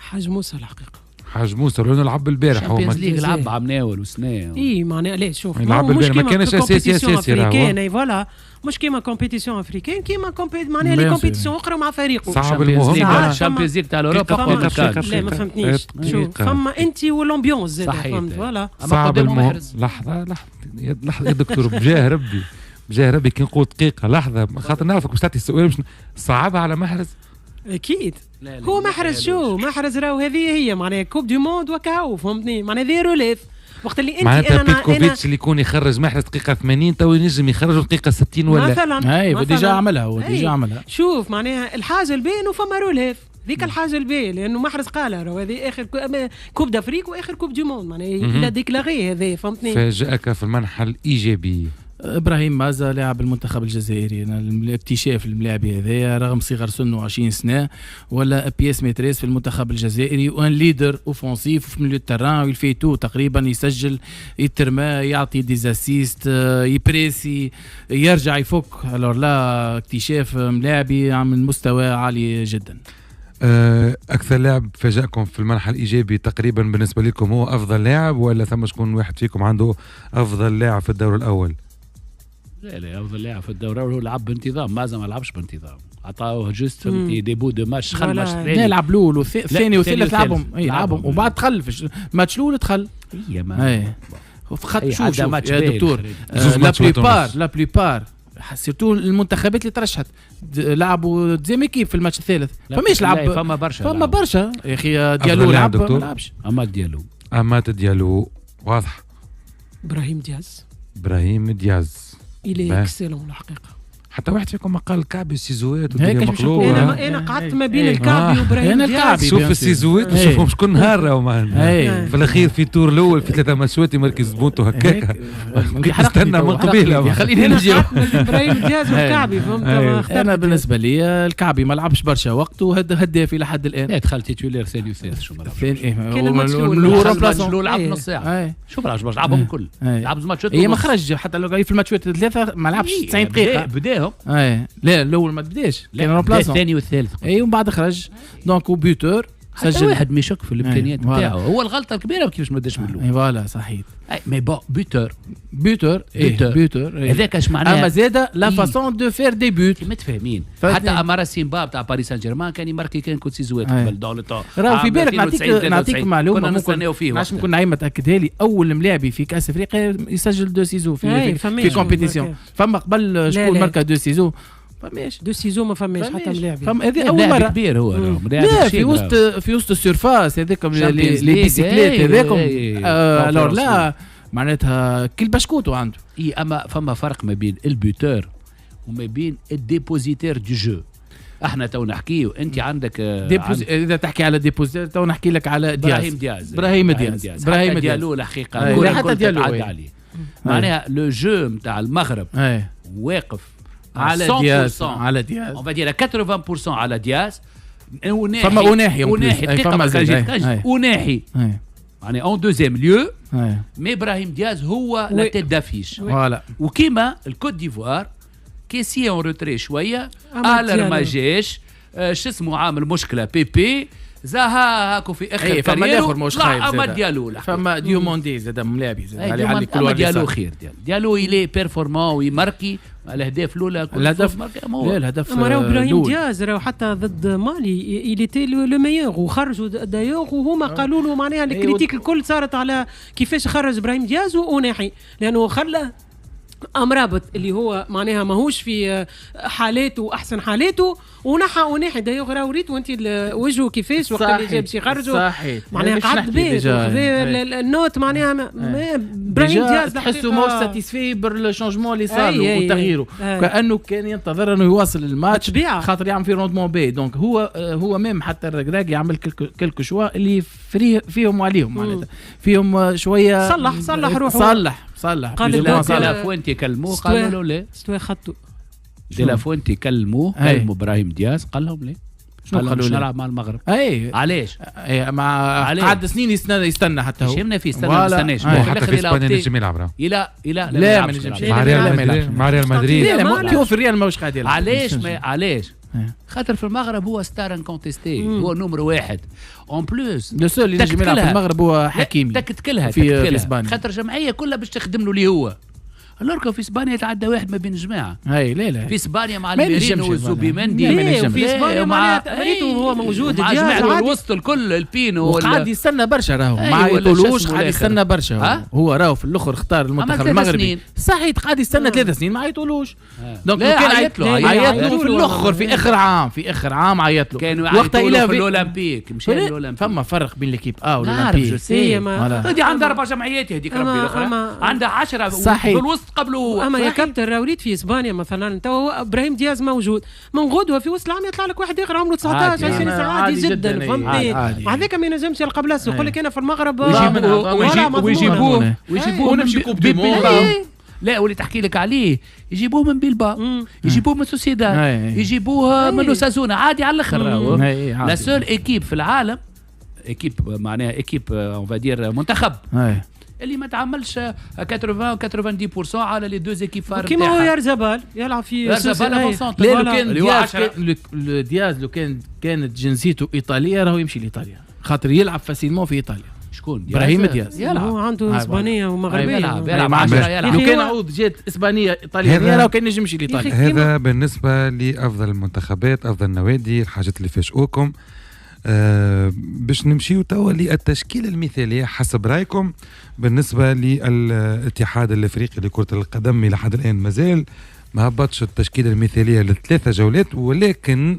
حاج موسى الحقيقه. حاج موسى لانه لعب البارح هو الشامبيونز ليغ لعب عمناول وسنه اي معناها لا شوف لعب البارح ما كانش اساسي افريكان فوالا مش كيما كومبيتيسيون افريكان كيما معناها لي كومبيتيسيون اخرى مع فريقه صعب المهم الشامبيونز ليغ تاع اوروبا لا ما فهمتنيش شوف فما انت والامبيونس زاد فهمت فوالا صعب المهم لحظه يا دكتور بجاه ربي كي نقول دقيقه لحظه خاطر نعرفك باش تعطي السؤال مش صعبها على محرز اكيد هو محرز شو محرز راهو هذه هي معناها كوب دي موند وكاو فهمتني معناها ذي روليف وقت اللي انت معناتها بيتكوفيتش اللي يكون يخرج محرز دقيقه 80 تو ينجم يخرج دقيقه 60 ولا مثلا اي ديجا عملها شوف معناها الحاجه البين وفما روليف ذيك الحاجه البين لانه محرز قالها راهو هذه اخر كوب دافريك واخر كوب دي موند معناها الى ديكلاغي هذا فهمتني. فاجأك في المنحى الايجابي ابراهيم مازا لاعب المنتخب الجزائري الاكتشاف الملاعبي هذايا رغم صغر سنه 20 سنه ولا بياس ميتريس في المنتخب الجزائري وان ليدر اوفونسيف في ميليو التران ويلفيتو تقريبا يسجل يترمى يعطي ديزاسيست يبريسي يرجع يفك الور لا اكتشاف ملاعبي من مستوى عالي جدا. اكثر لاعب فاجأكم في المنحى الايجابي تقريبا بالنسبه لكم هو افضل لاعب ولا ثم شكون واحد فيكم عنده افضل لاعب في الدور الاول؟ لا افضل لاعب في الدوري هو لعب بانتظام مازال ما لعبش بانتظام عطاوه جوست فهمتي ديبو دو ماتش خل ماتش ثاني يلعب الاول والثاني والثالث لعبهم وبعد تخلف ماتش الاول دخل هي ما خد شوف يا دكتور لا بليبار سيرتو المنتخبات اللي ترشحت لعبوا زي كيف في الماتش الثالث فماش لعب فما برشا يا اخي ديالو لعب ما لعبش امات ديالو واضح ابراهيم دياز إلي اكسلون الحقيقه حتى واحد فيكم ما قال الكعبي السيزوات والدنيا مقلوبه انا قعدت ما بين الكعبي وابراهيم دياز شوف السيزوات نشوفهم شكون نهار راهو معنا في الاخير في تور الاول في 3 ماتشات مركز بونتو هكاك استنى من قبيله خليني نجي ابراهيم دياز والكعبي فهمت. انا بالنسبه لي الكعبي ما لعبش برشا وقت وهداف الى حد الان دخل تيتولير ثاني وثالث شو كان لعب نص ساعه شو برا لعبهم الكل لعب ماتشات هي ما خرج حتى لو في الماتشات الثلاثه ما لعبش 90 دقيقه بداهم لا الاول ما بداش كان روبلاسون الثاني والثالث ومن بعد خرج دونك وبيوتور سجل واحد ما يشك في الامكانيات نتاعو هو الغلطه الكبيره كيفاش ما داش من الاول فوالا صحيح مي بون بيوتور هذاك اش معناه اما زاده لا فاسون دو فير دي بوت متفاهمين حتى امارا سيمبا تاع باريس سان جيرمان كان يماركي كان كنت سيزوات قبل دون لو طون راهو في بالك نعطيك معلومه ممكن نعيمه تاكدها لي اول ملاعبي في كاس افريقيا يسجل دو سيزو في كومبيتيسيون فما قبل شكون ماركا دو سيزو فماش دو سيزو ما فماش حتى ملاعب هذه اول مره كبير هو لا في وسط السيرفاس هذاك لي بيسيكليت هذاكم الور لا معناتها كل بشكوتو عنده اما فما فرق ما بين البوتور وما بين الديبوزيتير دو جو احنا تو نحكيو انت عندك اذا تحكي على ديبوزيتير تو نحكي لك على ابراهيم ديالو الحقيقه حتى ديالو عليه معناها لو جو نتاع المغرب واقف على دياز on va dire 80% على دياز فما أناحي أناحي يعني en deuxième lieu mais إبراهيم دياز هو لا تيت دافيش وكيما الكوت ديفوار كيسي اون روتري شويه الر ما جاش شو اسمه عامل مشكله بيبي زاها هاكو في اخر فما الاخر مش خايف اما ديالو فما ديوموندي زاد ملاعبي زاد على كل ديالو خير ديالو يلي بيرفورمون ويماركي الاهداف الاولى الهدف اما راهو ابراهيم دياز راهو حتى ضد مالي يلي تي لو ميور وخرجوا دايوغ وهما قالوا له معناها الكريتيك الكل صارت على كيفاش خرج ابراهيم دياز وناحي لانه خلى امرابط اللي هو معناها ماهوش في حالاته احسن حالاته وناحي دايوغ راه وريت وانت وجهه كيفاش وقت اللي جاب شي خرجوا معناها قعد بيه النوت معناها ابراهيم دياز تحسوا مو ساتيسفي بالشونجمون اللي صار له وتغييره كانه كان ينتظر انه يواصل الماتش خاطر يعمل في روندمون بي دونك هو ميم حتى الركراك يعمل كلكو شوا اللي فيهم وعليهم معناتها فيهم شويه صلح روحه صلح قال لا فوينتي كلموه قالوا له لا استوى خطو دي لا فوينتي كلموا ابراهيم دياز قال لهم ليه قال لهم مش نلعب مع المغرب علاش قعد سنين يستنى حتى هو شفنا فيه استنى ما استناش حتى في اسبانيا نجم يلعب لا ما نجمش مع ريال مدريد لا في الريال ماهوش قاعد يلعب علاش خاطر في المغرب هو ستار انكونتيستي، هو نمرو واحد اون بلوس. لو سول اللي نجم يلعب في المغرب هو حكيمي. تكتكلها في اسبانيا، خاطر جمعيه كلها باش تخدم له اللي هو. الوركا في اسبانيا يتعدى واحد ما بين الجماعه. هاي لا في اسبانيا مع الميرينو والزوبيمندي في اسبانيا مع مريتو هو موجود مع جماعه الوسط الكل البينو وقاعد يستنى برشا راهو ما عيطولوش، قاعد يستنى برشا هو راهو في الاخر اختار المنتخب المغربي صحيح، قاعد يستنى 3 سنين ما عيطولوش. دونك عيط له في الاخر في اخر عام عيط له كانوا يعيطوا في الاولمبيك مشى للاولمبيك. فما فرق بين ليكيب والاولمبيك. هذه عندها 4 جمعيات هذيك ربي الاخرى عندها 10 في الوسط قبله. اما يا كابتن راوليت في اسبانيا مثلا تو ابراهيم دياز موجود من غدوه في وسط العام يطلع لك واحد اخر عمره 19 20 سنه عادي جدا فهمتني. هذاك ما ينجمش يلقى بلاصه يقول لك انا في المغرب ويجيبوه ونمشي كوب دي موند. لا واللي تحكي لك عليه يجيبوه من بيلبا، يجيبوه من سوسيداد، يجيبوه من اوساسونا عادي على الاخر. لا سول ايكيب في العالم، ايكيب معناها ايكيب اون فادير منتخب اللي ما تعملش 80 و 90% على لي دو زيكيب فار كيما هو يارزابال يلعب في يارزابال. لا لو كان دياز لو كانت جنسيته ايطاليه راهو يمشي لايطاليا خاطر يلعب فاسيلمون في ايطاليا. شكون؟ ابراهيم دياز يلعب، هو عنده اسبانيه ومغربيه يلعب 10 يلعب. لو كان عود جات اسبانيه ايطاليه راهو كان ينجم يمشي لايطاليا. هذا بالنسبه لافضل المنتخبات افضل النوادي الحاجات اللي فاجئوكم. باش نمشيو توا للتشكيلة المثالية حسب رأيكم بالنسبة للاتحاد الافريقي لكرة القدم. الى حد الان مازال ما هبطش التشكيلة المثالية ل3 جولات، ولكن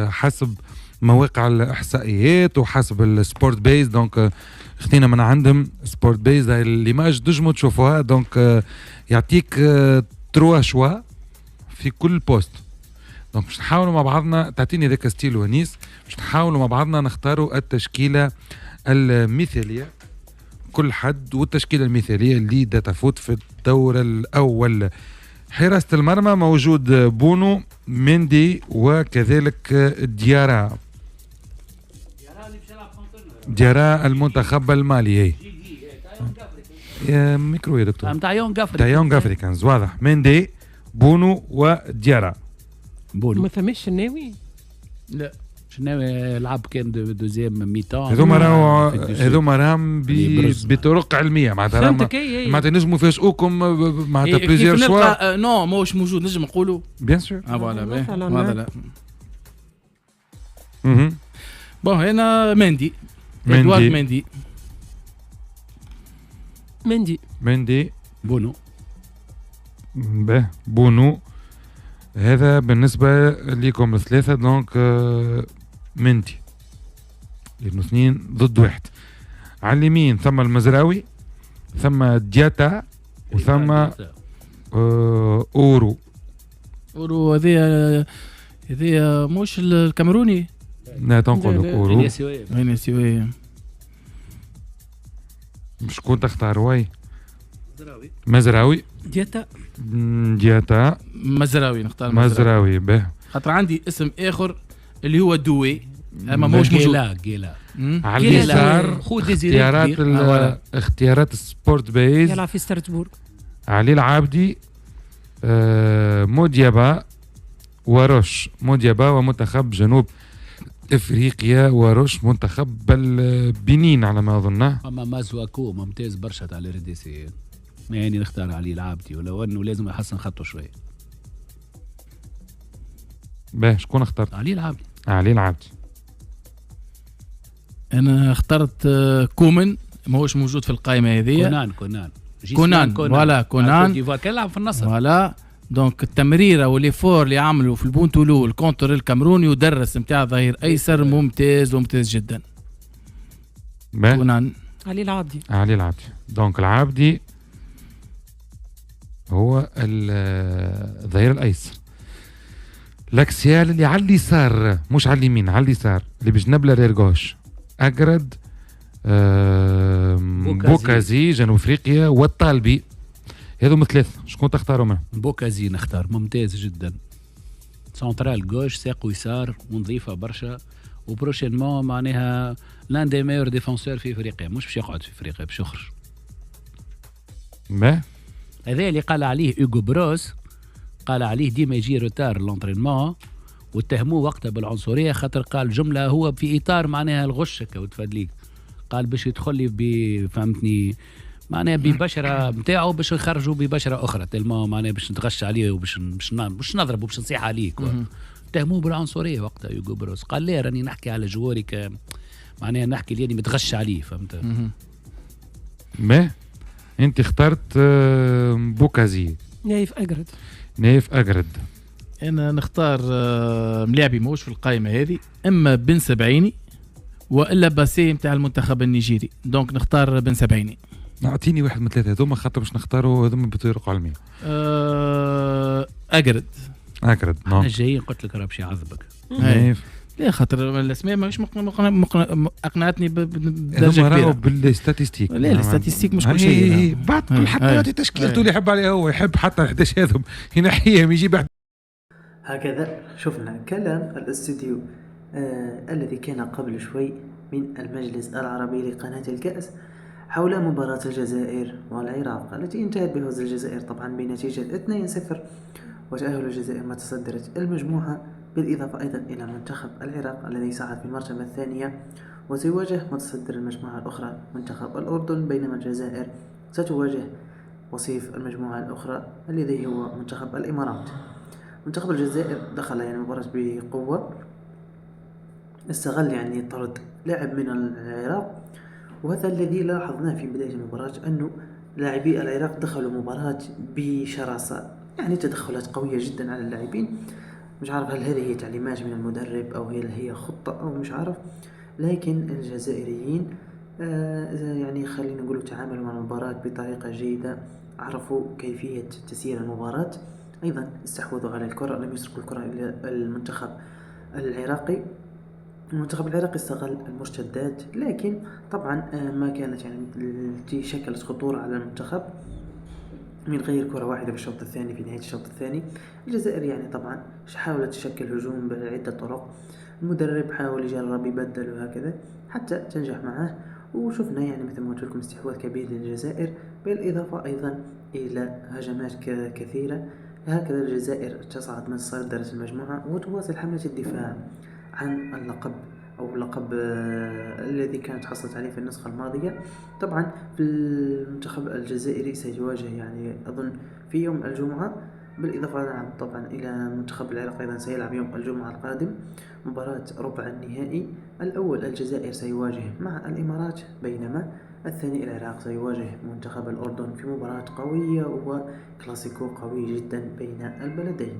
حسب مواقع الاحصائيات وحسب السبورت بيز دونك خدينا من عندهم سبورت بيز ليماج تنجموا تشوفوها. دونك يعطيك 3 شوا في كل بوست. دونك باش نحاولوا مع بعضنا، تعطيني ذاك ستيل ونيس، باش نحاولوا مع بعضنا نختاروا التشكيلة المثالية كل حد، والتشكيلة المثالية اللي تفوت في الدور الأول. حراسة المرمى موجود بونو، مندي، وكذلك ديارا المنتخب المالي. ميكرو يا دكتور. تاع يونغ افريكانز واضح. مندي، بونو، وديارا. ما فماش شناوي؟ لا شناوي لعب كان دوزيام ميتان. هذوما راهم بطرق علميه معناتها نجموا يفاجئوكم معناتها بليزيور شوا. نو ماهوش موجود نجم نقولوا بيان سور. فوالا بون هنا مندي بونو. هذا بالنسبة لكم الثلاثة. دونك مندي لأنه 2 ضد 1. على اليمين ثم المزراوي، ثم دياتا، وثم أورو. هذه مش الكاميروني. لا تنقول لك أورو. فينيسيوي. شكون تختار واي؟ مزراوي. دياتا. مزراوي نختار مزراوي به خاطر عندي اسم اخر اللي هو دوي اما مش موجود. على اليسار اختيارات السبورت بيز يلعب في ستراسبورغ. علي العابدي، موديابا وروش. موديابا ومنتخب جنوب افريقيا، وروش منتخب البنين على ما اظنه. اما مازواكو ممتاز برشا تاع الرديسي، يعني نختار علي العابدي ولو انه لازم يحسن خطه شويه. باهي شكون اخترت؟ علي العابدي. انا اخترت كومن، ماهوش موجود في القائمه هذه. كونان فوالا كونان كيلعب في النصر فوالا. دونك التمريره والليفور اللي عملوا في البونتولو الكونتر الكاميروني ودرس نتاع ظهير ايسر ممتاز جدا. كونان. علي العابدي. دونك العابدي هو الظهير الايسر. لاكسيال اللي على اليسار مش على اليمين، على اليسار اللي بجنب لريرغوش. اجرد، بوكازي جنوب افريقيا، والطالبي. هذوما 3 شكون تختاروا منهم؟ بوكازي نختار، ممتاز جدا. سنترال جوش، ساق يسار ونظيفه برشا، وبروشينمون معناها لان دي ميور ديفونسور في افريقيا. مش باش يقعد في افريقيا، باش يخرج. هذا اللي قال عليه اوغو بروس، قال عليه ديما يجي روتار لونترينمون واتهموه وقتها بالعنصريه خاطر قال جمله هو في اطار معناها الغش وتفادليك، قال باش يدخل لي فهمتني معناها ببشره نتاعو باش يخرجوا ببشره اخرى تلما معناها باش نتغش عليه وباش مش نضربه باش نصيح عليه اتهموه بالعنصريه وقتها يوغو بروس، قال لا راني نحكي على جواري معناها نحكي لاني متغش عليه فهمت. ما انت اخترت بوكازي نايف اجرد. انا نختار ملاعبي موش في القائمه هذه، اما بن سبعيني والا باسي نتاع المنتخب النيجيري، دونك نختار بن سبعيني. اعطيني واحد من ثلاثه هذوما خاطر باش نختاروا هذوما بطرق علميه. اجرد انا جاي قلت لك راه باش يعذبك. لا خاطر الاسماء ماهيش اقنعتني بدرجه كبيره بالستاتيستيك. لا الستاتيستيك مش كل شيء. بعد كل حتى يعطي تشكيلته اللي يحب عليها، هو يحب حتى 11 هذم ينحيهم يجيب. هكذا شفنا كلام الاستوديو الذي كان قبل شوي من المجلس العربي لقناة الكأس حول مباراة الجزائر والعراق التي انتهت بفوز الجزائر طبعا بنتيجة 2-0، وتأهل الجزائر متصدرة المجموعة، بالإضافة أيضا إلى منتخب العراق الذي صعد في المرتبة الثانية وسيواجه متصدر المجموعة الأخرى منتخب الأردن، بينما الجزائر ستواجه وصيف المجموعة الأخرى الذي هو منتخب الإمارات. منتخب الجزائر دخل المباراة بقوة، استغل طرد لاعب من العراق، وهذا الذي لاحظناه في بداية المباراة أنه لاعبي العراق دخلوا مباراة بشراسة، تدخلات قوية جدا على اللاعبين. مش عارف هل هذه هي تعليمات من المدرب أو هي خطة أو مش عارف، لكن الجزائريين خلينا نقول تعاملوا مع المباراة بطريقة جيدة، عرفوا كيفية تسيير المباراة، أيضا استحوذوا على الكرة، لم يسرقوا الكرة إلى المنتخب العراقي. المنتخب العراقي استغل المرتدات، لكن طبعا ما كانت شكلت خطورة على المنتخب من غير كرة واحدة في الشوط الثاني. في نهاية الشوط الثاني الجزائر طبعا حاولت تشكل هجوم بعدة طرق، المدرب حاول يجرب يبدل وهكذا حتى تنجح معه، وشفنا مثل ما قلت لكم استحواذ كبير للجزائر، بالإضافة أيضا إلى هجمات كثيرة. هكذا الجزائر تصعد من صدارة المجموعة وتواصل حملة الدفاع عن اللقب أو اللقب الذي كانت حصلت عليه في النسخة الماضية. طبعا في المنتخب الجزائري سيواجه أظن في يوم الجمعة، بالإضافة طبعا إلى المنتخب العراق أيضا سيلعب يوم الجمعة القادم مباراة ربع النهائي. الأول الجزائر سيواجه مع الإمارات، بينما الثاني العراق سيواجه منتخب الأردن في مباراة قوية وكلاسيكو قوي جدا بين البلدين.